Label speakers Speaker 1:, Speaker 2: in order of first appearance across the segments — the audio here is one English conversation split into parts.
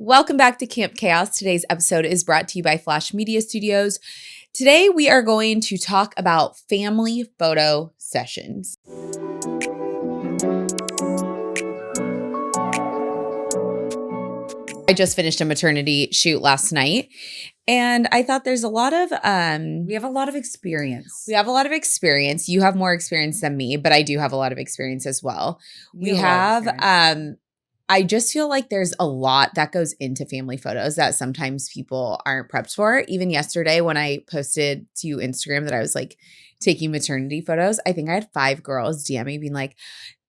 Speaker 1: Welcome back to Camp Chaos. Today's episode is brought to you by Flash Media Studios. Today we are going to talk about family photo sessions. I just finished a maternity shoot last night, and I thought there's a lot of
Speaker 2: we have a lot of experience.
Speaker 1: You have more experience than me, but I do have a lot of experience as well. I just feel like there's a lot that goes into family photos that sometimes people aren't prepped for. Even yesterday when I posted to Instagram that I was like taking maternity photos, I think I had 5 girls DM me being like,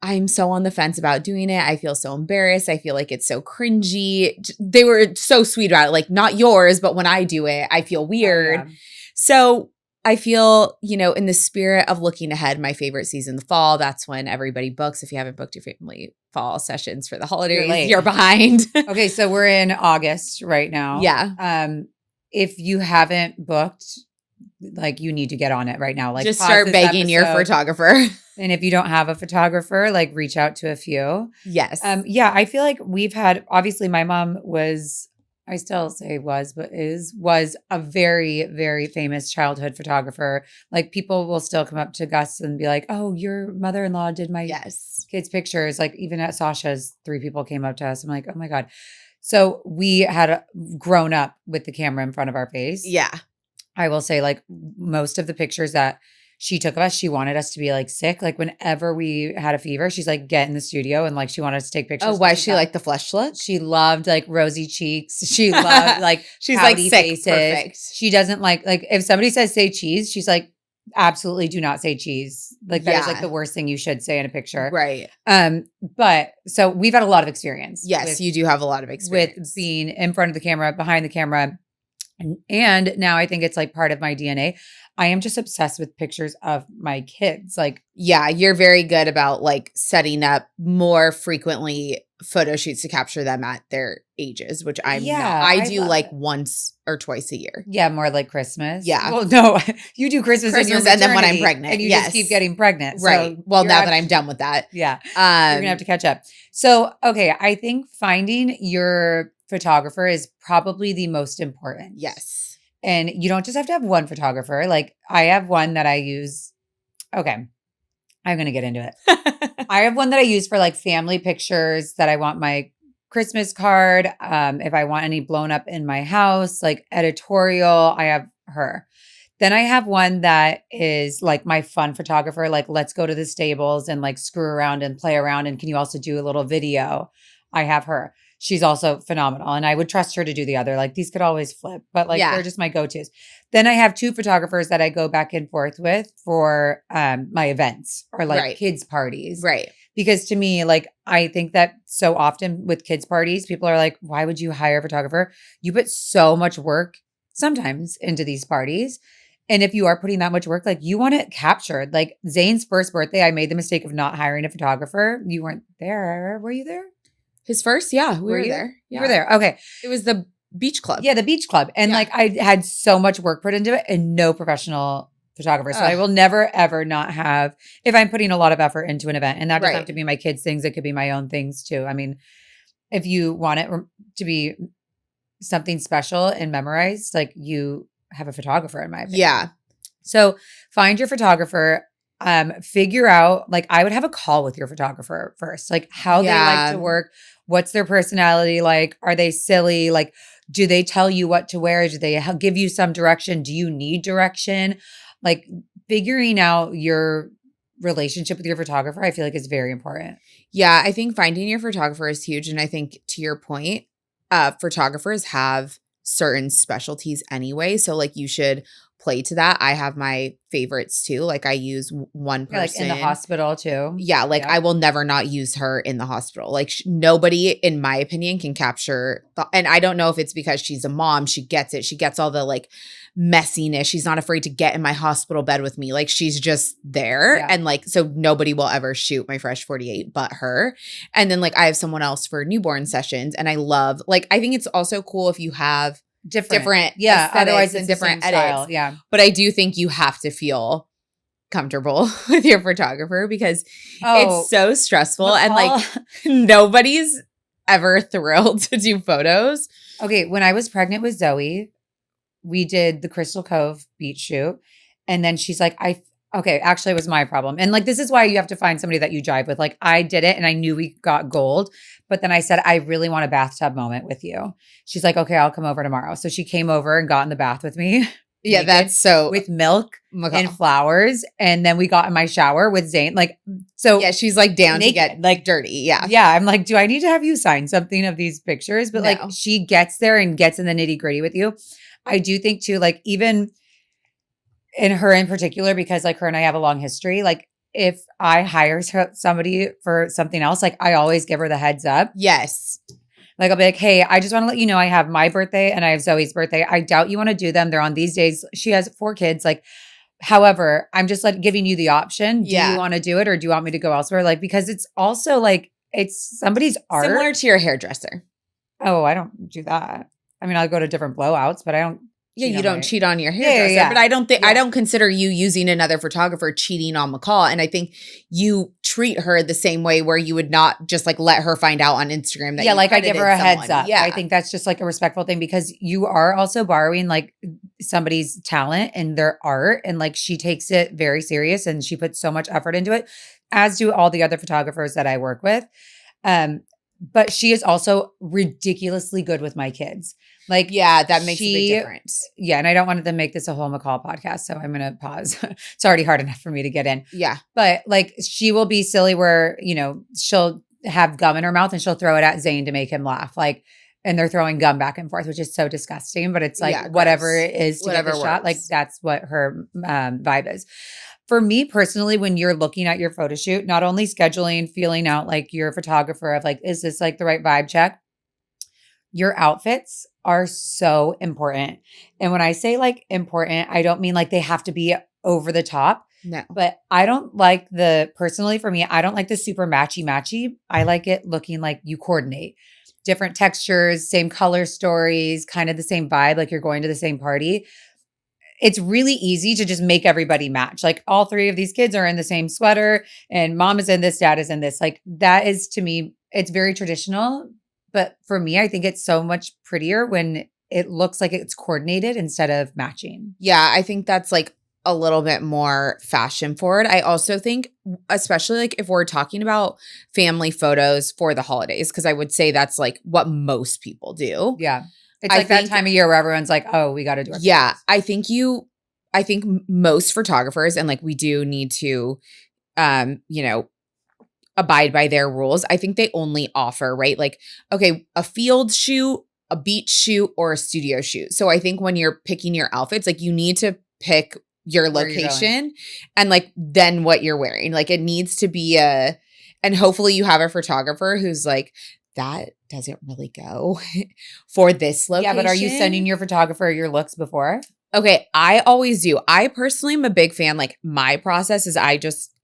Speaker 1: I'm so on the fence about doing it. I feel so embarrassed. I feel like it's so cringy. They were so sweet about it. Like, not yours, but when I do it, I feel weird. Oh, yeah. So I feel, in the spirit of looking ahead, my favorite season, the fall, that's when everybody books. If you haven't booked your family fall sessions for the holidays, you're behind.
Speaker 2: Okay, so we're in August right now.
Speaker 1: Yeah.
Speaker 2: If you haven't booked, you need to get on it right now.
Speaker 1: Just start begging your photographer.
Speaker 2: And if you don't have a photographer, reach out to a few.
Speaker 1: Yes.
Speaker 2: Yeah, I feel like we've had, obviously my mom was, I still say was a very, very famous childhood photographer. People will still come up to Gus and be like, oh, your mother-in-law did my kids' pictures. Even at Sasha's, 3 people came up to us. I'm like, oh my God. So we had grown up with the camera in front of our face.
Speaker 1: Yeah.
Speaker 2: I will say most of the pictures that she took of us, she wanted us to be sick. Whenever we had a fever, she's get in the studio and she wanted us to take pictures.
Speaker 1: Oh, why she liked the flesh look?
Speaker 2: She loved rosy cheeks. She loved
Speaker 1: she's
Speaker 2: sick,
Speaker 1: faces.
Speaker 2: Perfect. She doesn't like if somebody says say cheese, she's like, absolutely do not say cheese. That is the worst thing you should say in a picture.
Speaker 1: Right.
Speaker 2: But so we've had a lot of experience.
Speaker 1: Yes, you do have a lot of experience
Speaker 2: with being in front of the camera, behind the camera. And now I think it's part of my DNA. I am just obsessed with pictures of my kids.
Speaker 1: Yeah, you're very good about setting up more frequently photo shoots to capture them at their ages, which I'm not. I do once or twice a year.
Speaker 2: Yeah, more like Christmas.
Speaker 1: Yeah.
Speaker 2: Well, no, you do Christmas
Speaker 1: and then when I'm pregnant.
Speaker 2: And you just keep getting pregnant.
Speaker 1: Right.
Speaker 2: So
Speaker 1: well, now that I'm done with that.
Speaker 2: Yeah. You're going to have to catch up. So, okay, I think finding your photographer is probably the most important.
Speaker 1: Yes.
Speaker 2: And you don't just have to have one photographer. I have one that I use. Okay. I'm going to get into it. I have one that I use for family pictures that I want my Christmas card. If I want any blown up in my house, editorial, I have her. Then I have one that is my fun photographer. Let's go to the stables and screw around and play around. And can you also do a little video? I have her. She's also phenomenal. And I would trust her to do the other. These could always flip, but they're just my go-tos. Then I have 2 photographers that I go back and forth with for my events or kids parties.
Speaker 1: Right.
Speaker 2: Because to me, I think that so often with kids parties, people are like, why would you hire a photographer? You put so much work sometimes into these parties. And if you are putting that much work, you want it captured. Zane's first birthday, I made the mistake of not hiring a photographer. You weren't there. Were you there?
Speaker 1: His first? Yeah, we were there. Yeah.
Speaker 2: You were there. Okay.
Speaker 1: It was the beach club.
Speaker 2: Yeah, the beach club. And I had so much work put into it and no professional photographer. So I will never, ever not have, if I'm putting a lot of effort into an event, and that doesn't have to be my kids' things. It could be my own things too. I mean, if you want it to be something special and memorized, you have a photographer in my opinion.
Speaker 1: Yeah.
Speaker 2: So find your photographer. Figure out, I would have a call with your photographer first, how they like to work. What's their personality like? Are they silly? Do they tell you what to wear? Do they give you some direction? Do you need direction? Figuring out your relationship with your photographer, I feel is very important.
Speaker 1: Yeah, I think finding your photographer is huge. And I think to your point, photographers have certain specialties anyway. So you should play to that. I have my favorites too. I use one person.
Speaker 2: In the hospital too.
Speaker 1: Yeah. I will never not use her in the hospital. Nobody, in my opinion, can capture. And I don't know if it's because she's a mom. She gets it. She gets all the messiness. She's not afraid to get in my hospital bed with me. She's just there. Yeah. And so nobody will ever shoot my Fresh 48 but her. And then I have someone else for newborn sessions. And I love, I think it's also cool if you have different
Speaker 2: otherwise it's
Speaker 1: different
Speaker 2: edits.
Speaker 1: Style.
Speaker 2: Yeah.
Speaker 1: But I do think you have to feel comfortable with your photographer because it's so stressful and nobody's ever thrilled to do photos.
Speaker 2: Okay, when I was pregnant with Zoe, we did the Crystal Cove beach shoot. And then she's like, okay, actually it was my problem. And like, this is why you have to find somebody that you jive with. Like I did it and I knew we got gold, but then I said, I really want a bathtub moment with you. She's like, okay, I'll come over tomorrow. So she came over and got in the bath with me.
Speaker 1: Yeah, that's so
Speaker 2: with milk and flowers. And then we got in my shower with Zane. Like, so
Speaker 1: yeah, she's like down
Speaker 2: naked,
Speaker 1: to get like dirty. Yeah.
Speaker 2: Yeah. I'm like, do I need to have you sign something of these pictures? But like she gets there and gets in the nitty gritty with you. I do think too, like even in her in particular, because like her and I have a long history, like if I hire somebody for something else, like I always give her the heads up.
Speaker 1: Yes.
Speaker 2: Like I'll be like, hey, I just want to let you know I have my birthday and I have Zoe's birthday. I doubt you want to do them. They're on these days. She has 4 kids. Like, however, I'm just like giving you the option. Do you want to do it or do you want me to go elsewhere? Like, because it's also like, it's somebody's art.
Speaker 1: Similar to your hairdresser.
Speaker 2: Oh, I don't do that. I mean, I'll go to different blowouts, but I don't.
Speaker 1: Yeah, you don't cheat on your hairdresser. But I don't think I don't consider you using another photographer cheating on McCall. And I think you treat her the same way where you would not just like let her find out on Instagram that
Speaker 2: like I give her a heads up.
Speaker 1: Yeah.
Speaker 2: I think that's just like a respectful thing because you are also borrowing like somebody's talent and their art. And like she takes it very serious and she puts so much effort into it, as do all the other photographers that I work with. But she is also ridiculously good with my kids. Like,
Speaker 1: yeah, that makes a big difference.
Speaker 2: Yeah. And I don't want to make this a whole McCall podcast. So I'm going to pause. It's already hard enough for me to get in.
Speaker 1: Yeah.
Speaker 2: But like, she will be silly where, you know, she'll have gum in her mouth and she'll throw it at Zane to make him laugh. Like, and they're throwing gum back and forth, which is so disgusting. But it's like, whatever it is to get the shot, like that's what her vibe is. For me personally, when you're looking at your photo shoot, not only scheduling, feeling out like you're a photographer of like, is this like the right vibe check? Your outfits are so important. And when I say like important, I don't mean like they have to be over the top.
Speaker 1: No.
Speaker 2: But I don't like personally for me, I don't like the super matchy. I like it looking like you coordinate. Different textures, same color stories, kind of the same vibe, like you're going to the same party. It's really easy to just make everybody match. Like all 3 of these kids are in the same sweater and mom is in this, dad is in this. Like that is to me, it's very traditional. But for me, I think it's so much prettier when it looks like it's coordinated instead of matching.
Speaker 1: Yeah, I think that's like a little bit more fashion forward. I also think, especially like if we're talking about family photos for the holidays, because I would say that's like what most people do.
Speaker 2: Yeah. It's like that time of year where everyone's like, oh, we got to do it.
Speaker 1: Yeah. I think most photographers, and like we do need to, you know, abide by their rules. I think they only offer, right? Like, okay, a field shoot, a beach shoot, or a studio shoot. So I think when you're picking your outfits, like you need to pick your location and like then what you're wearing. Like it needs to be and hopefully you have a photographer who's like, that doesn't really go for this location.
Speaker 2: Yeah, but are you sending your photographer your looks before?
Speaker 1: Okay, I always do. I personally am a big fan. Like my process is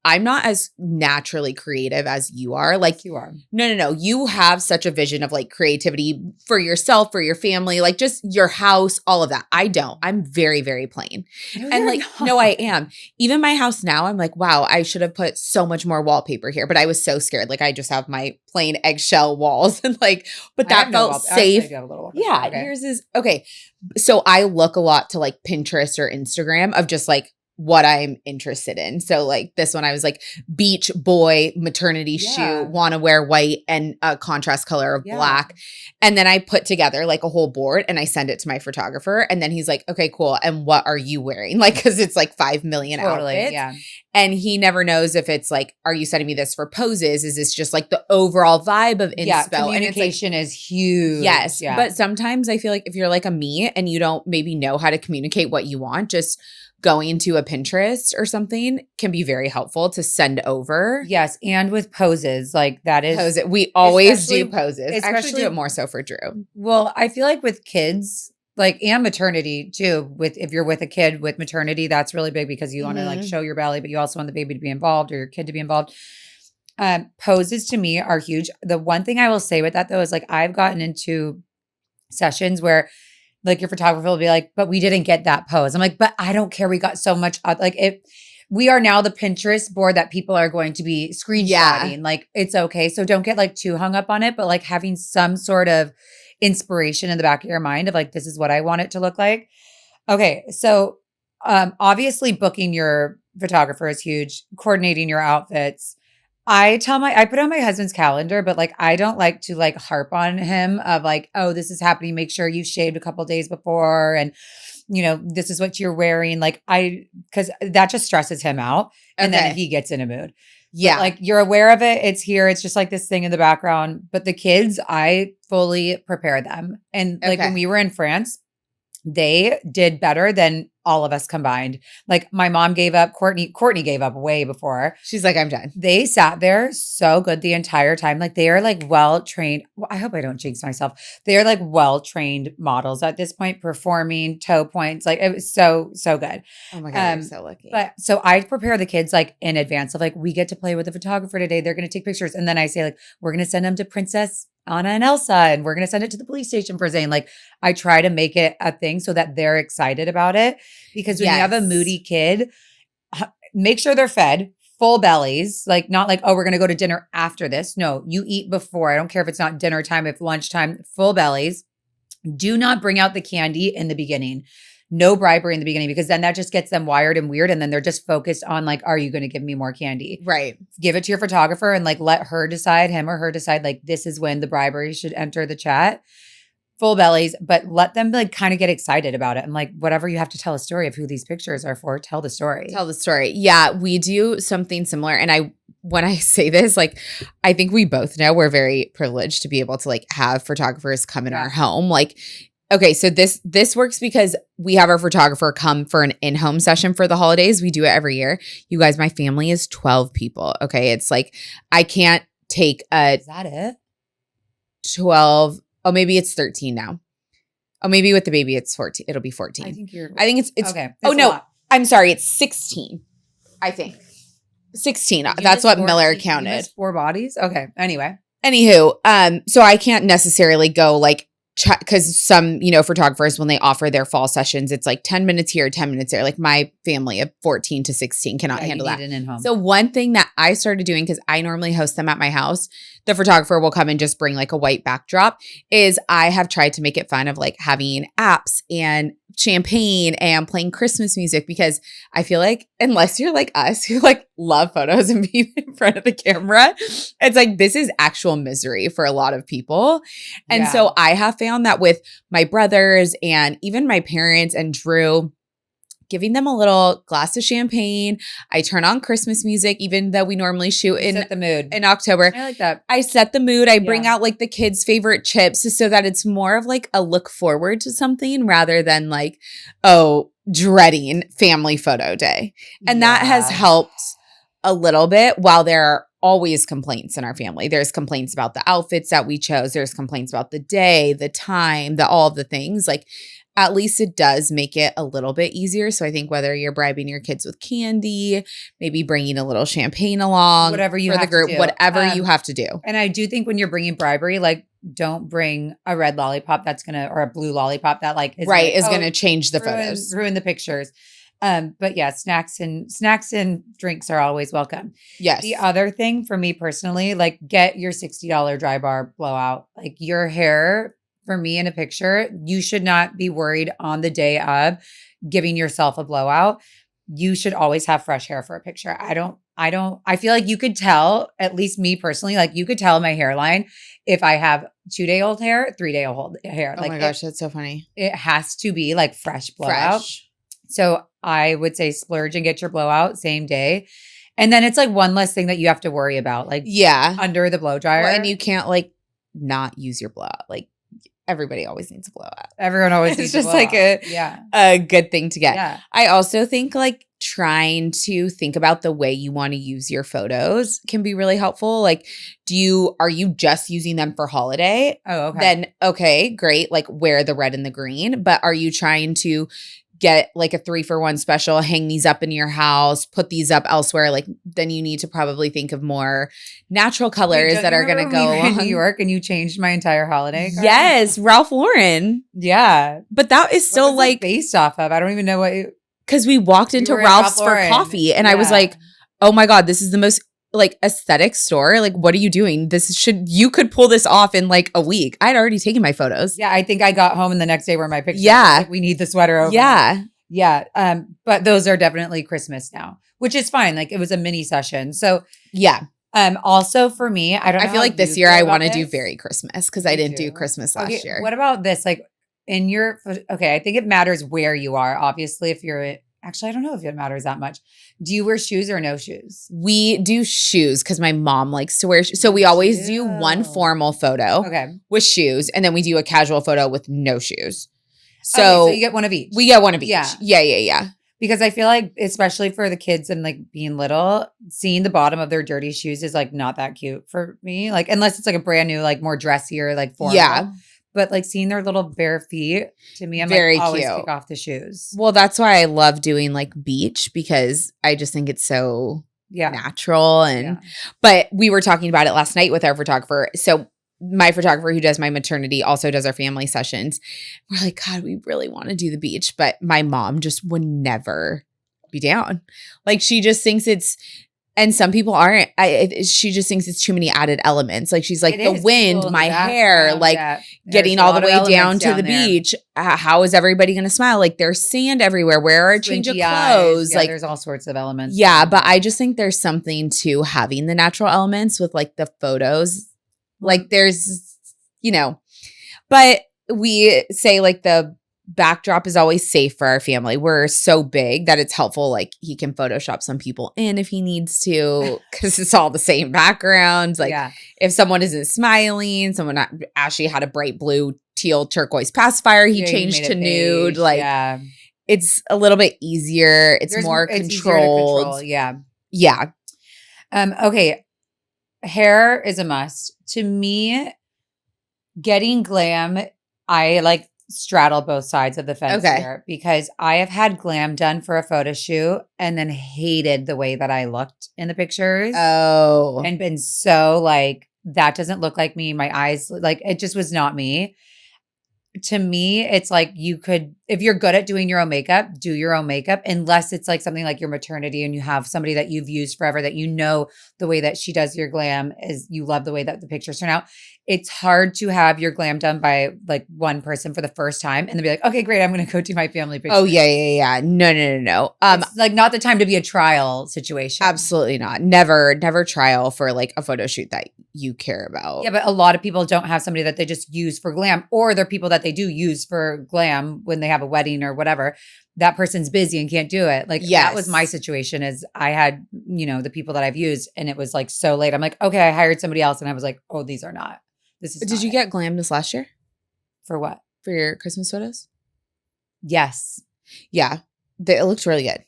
Speaker 1: I'm not as naturally creative as you are. Like
Speaker 2: you are.
Speaker 1: No. You have such a vision of like creativity for yourself, for your family, like just your house, all of that. I don't. I'm very, very plain.
Speaker 2: No,
Speaker 1: and like, no, I am. Even my house now, I'm like, wow, I should have put so much more wallpaper here. But I was so scared. Like I just have my plain eggshell walls and like, but that felt safe. Yeah.
Speaker 2: Okay.
Speaker 1: Yours is okay. So I look a lot to like Pinterest or Instagram of just like what I'm interested in. So like this one, I was like beach boy maternity shoot, want to wear white and a contrast color of black. And then I put together like a whole board and I send it to my photographer. And then he's like, okay, cool. And what are you wearing? Like, cause it's like 5 million outfits.
Speaker 2: Yeah.
Speaker 1: And he never knows if it's like, are you sending me this for poses? Is this just like the overall vibe of inspo?
Speaker 2: Yeah, communication is huge.
Speaker 1: Yes. Yeah. But sometimes I feel like if you're like a me and you don't maybe know how to communicate what you want, just going into a Pinterest or something can be very helpful to send over.
Speaker 2: Yes. And with poses, like that is.
Speaker 1: Pose. We always do poses. I actually do it more so for Drew.
Speaker 2: Well, I feel like with kids, like and maternity too, if you're with a kid with maternity, that's really big because you want to like show your belly, but you also want the baby to be involved or your kid to be involved. Poses to me are huge. The one thing I will say with that though is like I've gotten into sessions where like your photographer will be like, but we didn't get that pose. I'm like, but I don't care. We got so much like it. we are now the Pinterest board that people are going to be screenshotting.
Speaker 1: Yeah.
Speaker 2: Like, it's okay. So don't get like too hung up on it, but like having some sort of inspiration in the back of your mind of like, this is what I want it to look like. Okay. So obviously booking your photographer is huge, coordinating your outfits. I put on my husband's calendar, but like, I don't like to like harp on him of like, oh, this is happening. Make sure you shaved a couple days before. And, you know, this is what you're wearing. Like cause that just stresses him out. And then he gets in a mood.
Speaker 1: Yeah.
Speaker 2: But like you're aware of it. It's here. It's just like this thing in the background. But the kids, I fully prepare them. And like when we were in France, they did better than all of us combined. Like my mom gave up, Courtney gave up way before.
Speaker 1: She's like, I'm done.
Speaker 2: They sat there so good the entire time. Like they are like well-trained. Well, I hope I don't jinx myself. They are like well-trained models at this point, performing toe points. Like it was so good.
Speaker 1: Oh my God, you're so lucky.
Speaker 2: But so I prepare the kids like in advance of like, we get to play with a photographer today. They're going to take pictures. And then I say like, we're going to send them to Princess Anna and Elsa, and we're going to send it to the police station for Zane. Like I try to make it a thing so that they're excited about it. Because when you have a moody kid, make sure they're fed full bellies, like not like, oh, we're going to go to dinner after this. No, you eat before. I don't care if it's not dinner time, if lunchtime, full bellies. Do not bring out the candy in the beginning. No bribery in the beginning, because then that just gets them wired and weird. And then they're just focused on like, are you going to give me more candy?
Speaker 1: Right.
Speaker 2: Give it to your photographer and like, let her decide, him or her decide, like, this is when the bribery should enter the chat. Full bellies, but let them like kind of get excited about it. And like, whatever you have to tell a story of who these pictures are for, tell the story.
Speaker 1: Tell the story. Yeah, we do something similar. And when I say this, like, I think we both know we're very privileged to be able to like have photographers come in our home. Like, okay, so this works because we have our photographer come for an in-home session for the holidays. We do it every year. You guys, my family is 12 people. Okay, it's like I can't take
Speaker 2: Is that it?
Speaker 1: 12. Oh, maybe it's 13 now. Oh, maybe with the baby it's 14. It'll be 14.
Speaker 2: I think
Speaker 1: it's
Speaker 2: okay.
Speaker 1: Oh no, I'm sorry. It's 16. I think 16. That's what Miller counted.
Speaker 2: You missed 4 bodies. Okay. Anyway.
Speaker 1: Anywho, so I can't necessarily go like because some, photographers, when they offer their fall sessions, it's like 10 minutes here, 10 minutes there. Like my family of 14 to 16 cannot handle that. So one thing that I started doing, because I normally host them at my house, the photographer will come and just bring like a white backdrop, is I have tried to make it fun of like having apps and champagne and playing Christmas music, because I feel like unless you're like us who like love photos and being in front of the camera, it's like this is actual misery for a lot of people. And so I have found that with my brothers and even my parents and Drew, giving them a little glass of champagne. I turn on Christmas music, even though we normally shoot
Speaker 2: set the mood
Speaker 1: in October.
Speaker 2: I like that.
Speaker 1: I set the mood. I bring out like the kids' favorite chips so that it's more of like a look forward to something rather than like, oh, dreading family photo day. And that has helped a little bit, while there are always complaints in our family. There's complaints about the outfits that we chose. There's complaints about the day, the time, all of the things. Like, at least it does make it a little bit easier. So I think whether you're bribing your kids with candy, maybe bringing a little champagne along,
Speaker 2: whatever you
Speaker 1: for
Speaker 2: have
Speaker 1: the group,
Speaker 2: to do.
Speaker 1: whatever you have to do.
Speaker 2: And I do think when you're bringing bribery, like don't bring a red lollipop or a blue lollipop that like is
Speaker 1: going to change the photos,
Speaker 2: ruin the pictures. But yeah, snacks and drinks are always welcome.
Speaker 1: Yes.
Speaker 2: The other thing for me personally, like get your $60 dry bar blowout. Like your hair, for me in a picture, you should not be worried on the day of giving yourself a blowout. You should always have fresh hair for a picture. I feel like you could tell, at least me personally, like you could tell my hairline if I have 2-day-old hair, 3-day-old hair.
Speaker 1: Oh
Speaker 2: like
Speaker 1: my gosh, that's so funny.
Speaker 2: It has to be like fresh blowout. So I would say splurge and get your blowout same day. And then it's like one less thing that you have to worry about. Like under the blow dryer.
Speaker 1: Well, and you can't like not use your blowout. Like everybody always needs a blowout.
Speaker 2: Everyone always needs a blowout.
Speaker 1: It's just like a good thing to get.
Speaker 2: Yeah.
Speaker 1: I also think like trying to think about the way you want to use your photos can be really helpful. Like, are you just using them for holiday?
Speaker 2: Oh, okay.
Speaker 1: Then, okay, great. Like wear the red and the green, but are you trying to get like a 3-for-1 special, hang these up in your house, put these up elsewhere? Like then you need to probably think of more natural colors that are going to go along.
Speaker 2: In New York and you changed my entire holiday card?
Speaker 1: Yes, Ralph Lauren.
Speaker 2: Yeah.
Speaker 1: But that is still like
Speaker 2: based off of. I don't even know what
Speaker 1: because we walked into
Speaker 2: were in
Speaker 1: Ralph's
Speaker 2: Ralph
Speaker 1: for
Speaker 2: Lauren.
Speaker 1: coffee and I was
Speaker 2: Yeah.
Speaker 1: like, oh my God, this is the most like aesthetic store. Like, what are you doing? You could pull this off in like a week. I'd already taken my photos.
Speaker 2: Yeah, I think I got home and the next day were my pictures.
Speaker 1: Yeah.
Speaker 2: Like, we need the sweater over.
Speaker 1: Yeah.
Speaker 2: Yeah. But those are definitely Christmas now, which is fine. Like, it was a mini session. So
Speaker 1: Yeah.
Speaker 2: also for me, I don't know.
Speaker 1: I feel
Speaker 2: how
Speaker 1: like this
Speaker 2: you
Speaker 1: year
Speaker 2: feel
Speaker 1: I
Speaker 2: about
Speaker 1: want to do
Speaker 2: this.
Speaker 1: very Christmas because
Speaker 2: Me
Speaker 1: I didn't
Speaker 2: too.
Speaker 1: do Christmas last year.
Speaker 2: What about this? Like okay, I think it matters where you are. Obviously, if you're actually, I don't know if it matters that much. Do you wear shoes or no shoes?
Speaker 1: We do shoes because my mom likes to wear shoes. So we always do one formal photo with shoes and then we do a casual photo with no shoes. So
Speaker 2: you get one of each.
Speaker 1: We get one of each.
Speaker 2: Yeah.
Speaker 1: Yeah.
Speaker 2: Because I feel like, especially for the kids and like being little, seeing the bottom of their dirty shoes is like not that cute for me. Like, unless it's like a brand new, like more dressier, like formal.
Speaker 1: Yeah.
Speaker 2: But like seeing their little bare feet, to me, I'm
Speaker 1: Very
Speaker 2: like always
Speaker 1: cute.
Speaker 2: kick off the shoes.
Speaker 1: Well, that's why I love doing like beach because I just think it's so natural. And but we were talking about it last night with our photographer. So my photographer who does my maternity also does our family sessions. We're like, God, we really want to do the beach. But my mom just would never be down. Like she just thinks it's, and some people aren't, she just thinks it's too many added elements. Like she's like the wind, my hair, like getting all the way down to the beach. How is everybody going to smile? Like there's sand everywhere. Where are a change of clothes?
Speaker 2: Yeah,
Speaker 1: like
Speaker 2: there's all sorts of elements.
Speaker 1: Yeah. But I just think there's something to having the natural elements with like the photos. Like there's, but we say like the backdrop is always safe for our family. We're so big that it's helpful. Like he can Photoshop some people in if he needs to, because it's all the same backgrounds. Like if someone isn't smiling, Ashley had a bright blue, teal, turquoise pacifier. He changed to nude. Beige, like it's a little bit easier. It's more controlled. Yeah.
Speaker 2: Okay. Hair is a must. To me, getting glam, I like straddle both sides of the fence here because I have had glam done for a photo shoot and then hated the way that I looked in the pictures.
Speaker 1: Oh.
Speaker 2: And been so like, that doesn't look like me. My eyes, like it just was not me. To me, it's like you could, if you're good at doing your own makeup, do your own makeup, unless it's like something like your maternity and you have somebody that you've used forever that you know the way that she does your glam is you love the way that the pictures turn out. It's hard to have your glam done by like one person for the first time and then be like, okay, great, I'm going to go do my family picture.
Speaker 1: Oh, yeah. No.
Speaker 2: It's like not the time to be a trial situation.
Speaker 1: Absolutely not. Never trial for like a photo shoot that you care about.
Speaker 2: Yeah, but a lot of people don't have somebody that they just use for glam, or they're people that they do use for glam when they have a wedding or whatever. That person's busy and can't do it. Like that was my situation is I had, the people that I've used and it was like so late. I'm like, okay, I hired somebody else and I was like, oh, these are not.
Speaker 1: Did you get glam this last year?
Speaker 2: For what?
Speaker 1: For your Christmas photos?
Speaker 2: Yes.
Speaker 1: Yeah. It looked really good.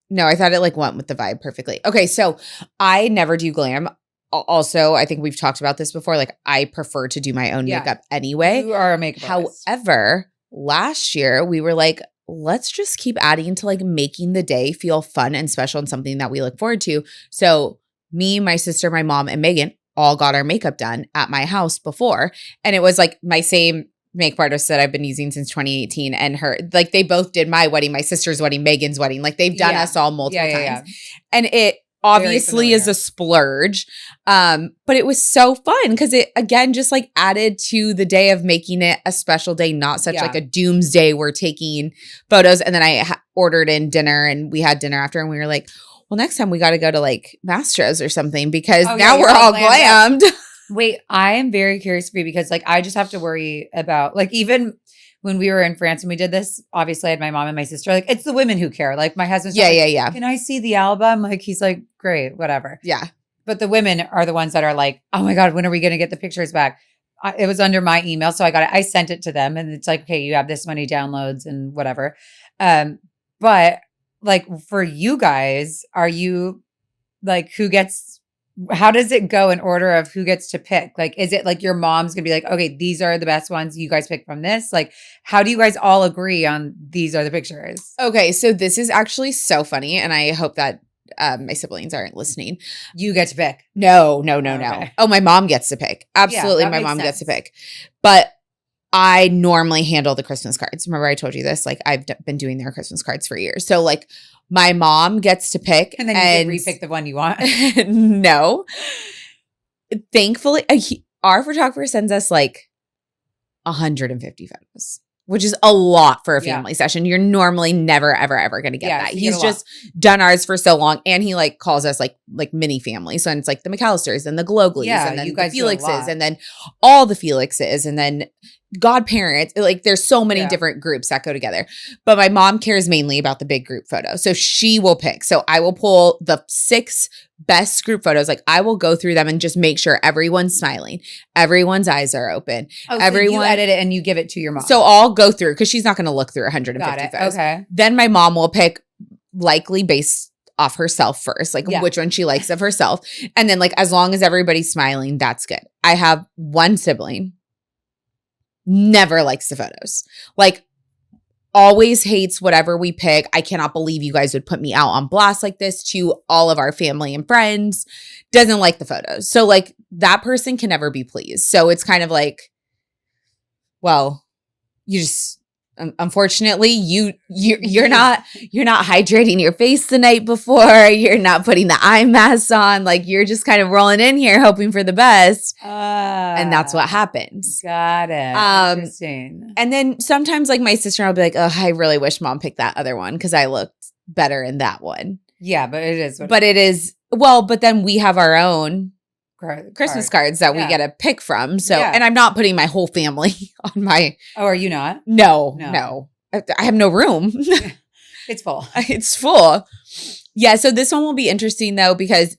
Speaker 1: No, I thought it like went with the vibe perfectly. Okay, so I never do glam. Also, I think we've talked about this before. Like I prefer to do my own makeup anyway.
Speaker 2: You are a makeup artist.
Speaker 1: However, last year we were like, let's just keep adding to like making the day feel fun and special and something that we look forward to. So me, my sister, my mom, and Megan all got our makeup done at my house before. And it was like my same makeup artist that I've been using since 2018 and her, like they both did my wedding, my sister's wedding, Megan's wedding. Like they've done us all multiple times. Yeah. And it obviously is a splurge. But it was so fun because it again just like added to the day of making it a special day, not such like a doomsday. We're taking photos. And then I ordered in dinner and we had dinner after and we were like, well, next time we got to go to like Mastro's or something because now we're all glammed.
Speaker 2: Wait, I am very curious for you because like I just have to worry about like even when we were in France and we did this, obviously I had my mom and my sister. Like it's the women who care. Like my husband's
Speaker 1: yeah.
Speaker 2: Can I see the album? Like he's like, great, whatever.
Speaker 1: Yeah.
Speaker 2: But the women are the ones that are like, oh my God, when are we going to get the pictures back? It was under my email. So I got it. I sent it to them and it's like, okay, you have this many downloads and whatever. But like for you guys, are you like how does it go in order of who gets to pick? Like, is it like your mom's gonna be like, okay, these are the best ones. You guys pick from this. Like, how do you guys all agree on these are the pictures?
Speaker 1: Okay. So this is actually so funny. And I hope that my siblings aren't listening.
Speaker 2: You get to pick.
Speaker 1: No. Oh, my mom gets to pick. Absolutely. My mom gets to pick. But I normally handle the Christmas cards. Remember I told you this? Like I've been doing their Christmas cards for years. So like my mom gets to pick.
Speaker 2: And then you can repick the one you want.
Speaker 1: No. Thankfully, our photographer sends us like 150 photos, which is a lot for a family session. You're normally never, ever, ever going to get that. He's just done ours for so long. And he like calls us like mini family. So it's like the McAllisters and the Glogleys and then the Felixes and then all the Felixes and then godparents. Like there's so many different groups that go together. But my mom cares mainly about the big group photo. So she will pick. So I will pull the 6 best group photos. Like I will go through them and just make sure everyone's smiling. Everyone's eyes are open.
Speaker 2: Oh, everyone, so you edit it and you give it to your mom.
Speaker 1: So I'll go through because she's not going to look through 150 photos.
Speaker 2: Okay.
Speaker 1: Then my mom will pick likely based off herself first, like which one she likes of herself. And then like as long as everybody's smiling, that's good. I have one sibling. Never likes the photos. Like always hates whatever we pick. I cannot believe you guys would put me out on blast like this to all of our family and friends. Doesn't like the photos. So like that person can never be pleased. So it's kind of like, well, you just unfortunately you're not hydrating your face the night before. You're not putting the eye mask on. Like you're just kind of rolling in here hoping for the best. And that's what happens.
Speaker 2: Got it. Interesting.
Speaker 1: And then sometimes like my sister will be like, oh, I really wish mom picked that other one because I looked better in that one.
Speaker 2: Yeah, but it is.
Speaker 1: But then we have our own Christmas cards that we get to pick from. So, and I'm not putting my whole family on my.
Speaker 2: Oh, are you not?
Speaker 1: No. I have no room.
Speaker 2: It's full.
Speaker 1: It's full. Yeah. So this one will be interesting though, because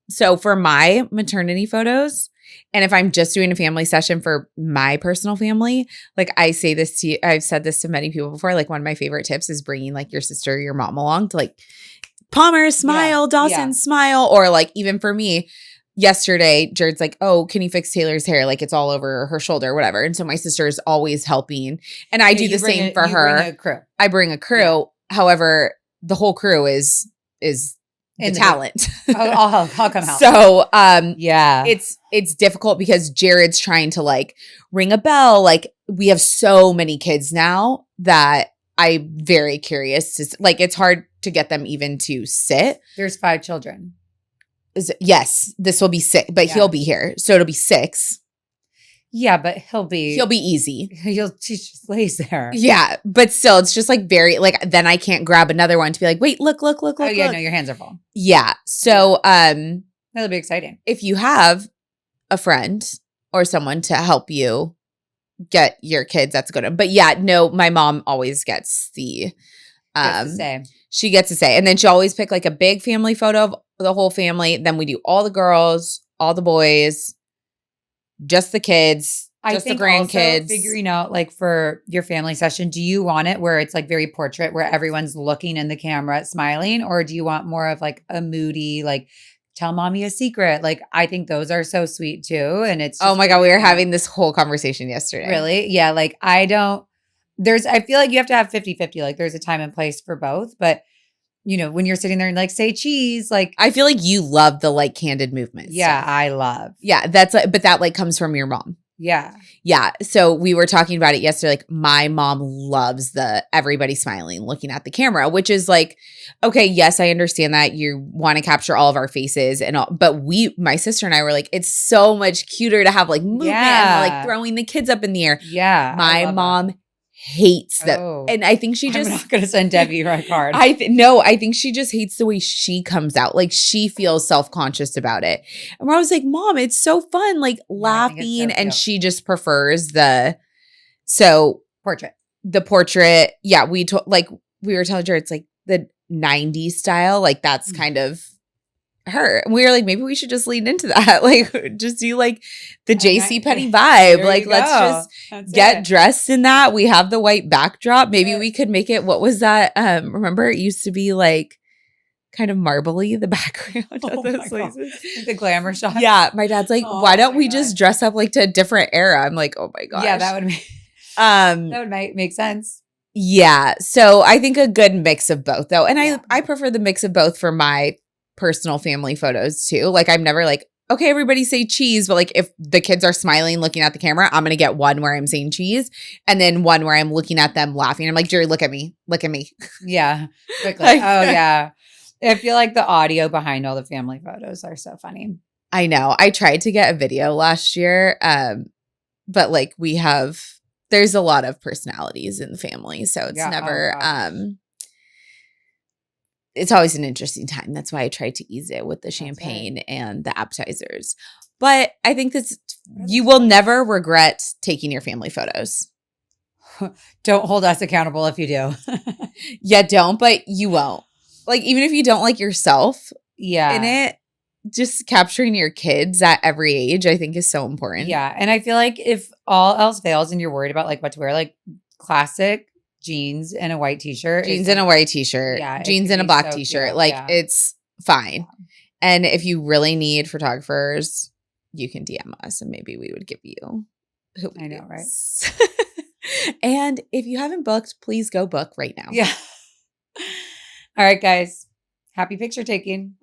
Speaker 1: so for my maternity photos, and if I'm just doing a family session for my personal family, like I say this to you, I've said this to many people before, like one of my favorite tips is bringing like your sister or your mom along to like Palmer, smile, Dawson, smile. Or like even for me, yesterday, Jared's like, oh, can you fix Taylor's hair? Like it's all over her shoulder or whatever. And so my sister is always helping. And I do the same for her.
Speaker 2: Bring a crew.
Speaker 1: I bring a crew. Yeah. However, the whole crew is the talent.
Speaker 2: I'll come help.
Speaker 1: So it's difficult because Jared's trying to like ring a bell. Like we have so many kids now that I'm very curious to like, it's hard to get them even to sit.
Speaker 2: There's 5 children.
Speaker 1: Yes, this will be 6, but he'll be here. So it'll be 6.
Speaker 2: Yeah, but he'll be
Speaker 1: easy.
Speaker 2: He just lays there.
Speaker 1: Yeah, but still, it's just like very like then I can't grab another one to be like, wait, look. Oh
Speaker 2: yeah,
Speaker 1: look.
Speaker 2: No, your hands are full.
Speaker 1: Yeah. So
Speaker 2: that'll be exciting.
Speaker 1: If you have a friend or someone to help you get your kids, that's a good one. But yeah, no, my mom always gets the she gets to say. And then she always pick like a big family photo of the whole family. Then we do all the girls, all the boys, just the kids, just the grandkids.
Speaker 2: Also figuring out like for your family session, do you want it where it's like very portrait where everyone's looking in the camera smiling? Or do you want more of like a moody, like tell mommy a secret? Like I think those are so sweet too. And it's
Speaker 1: oh my God, we were having this whole conversation yesterday.
Speaker 2: Really? Yeah. Like I feel like you have to have 50-50. Like there's a time and place for both. But you know, when you're sitting there and like say cheese, like
Speaker 1: I feel like you love the like candid movements.
Speaker 2: Yeah, stuff. I love.
Speaker 1: Yeah, that's like, but that like comes from your mom.
Speaker 2: Yeah.
Speaker 1: Yeah. So we were talking about it yesterday. Like my mom loves the everybody smiling, looking at the camera, which is like, okay, yes, I understand that you want to capture all of our faces and all, but my sister and I were like, it's so much cuter to have like movement and like throwing the kids up in the air.
Speaker 2: Yeah.
Speaker 1: My mom hates that. Oh. And I think she just—
Speaker 2: I'm not going to send Debbie my card.
Speaker 1: I think she just hates the way she comes out. Like she feels self-conscious about it. And I was like, Mom, it's so fun, like laughing. And she just prefers
Speaker 2: portrait.
Speaker 1: The portrait. Yeah. We were telling her it's like the 90s style. Like that's kind of her. And we were like, maybe we should just lean into that. Like just do like the JC Penney vibe. Like let's just get dressed in that. We have the white backdrop. Maybe we could make it, what was that? Remember it used to be like kind of marbly, the background of those places.
Speaker 2: The glamour shot.
Speaker 1: Yeah. My dad's like, why don't we just dress up like to a different era? I'm like, oh my gosh.
Speaker 2: Yeah, that would make sense.
Speaker 1: Yeah. So I think a good mix of both though. And I prefer the mix of both for my personal family photos too. Like I'm never like, okay, everybody say cheese. But like if the kids are smiling, looking at the camera, I'm going to get one where I'm saying cheese and then one where I'm looking at them laughing. I'm like, Jerry, look at me. Look at me.
Speaker 2: Yeah. Quickly.
Speaker 1: Like-
Speaker 2: Oh, yeah. I feel like the audio behind all the family photos are so funny.
Speaker 1: I know. I tried to get a video last year. But like there's a lot of personalities in the family. So it's never, it's always an interesting time. That's why I tried to ease it with the champagne and the appetizers. But I think you will never regret taking your family photos.
Speaker 2: Don't hold us accountable if you do.
Speaker 1: Yeah, don't, but you won't. Like, even if you don't like yourself in it, just capturing your kids at every age, I think is so important.
Speaker 2: Yeah. And I feel like if all else fails and you're worried about like what to wear, like classic jeans and a white t-shirt.
Speaker 1: Jeans and a white t-shirt.
Speaker 2: Yeah,
Speaker 1: jeans and a black t-shirt.
Speaker 2: Cute.
Speaker 1: Like, it's fine. And if you really need photographers, you can DM us and maybe we would give you who
Speaker 2: I know, right?
Speaker 1: And if you haven't booked, please go book right now.
Speaker 2: Yeah. All right, guys. Happy picture taking.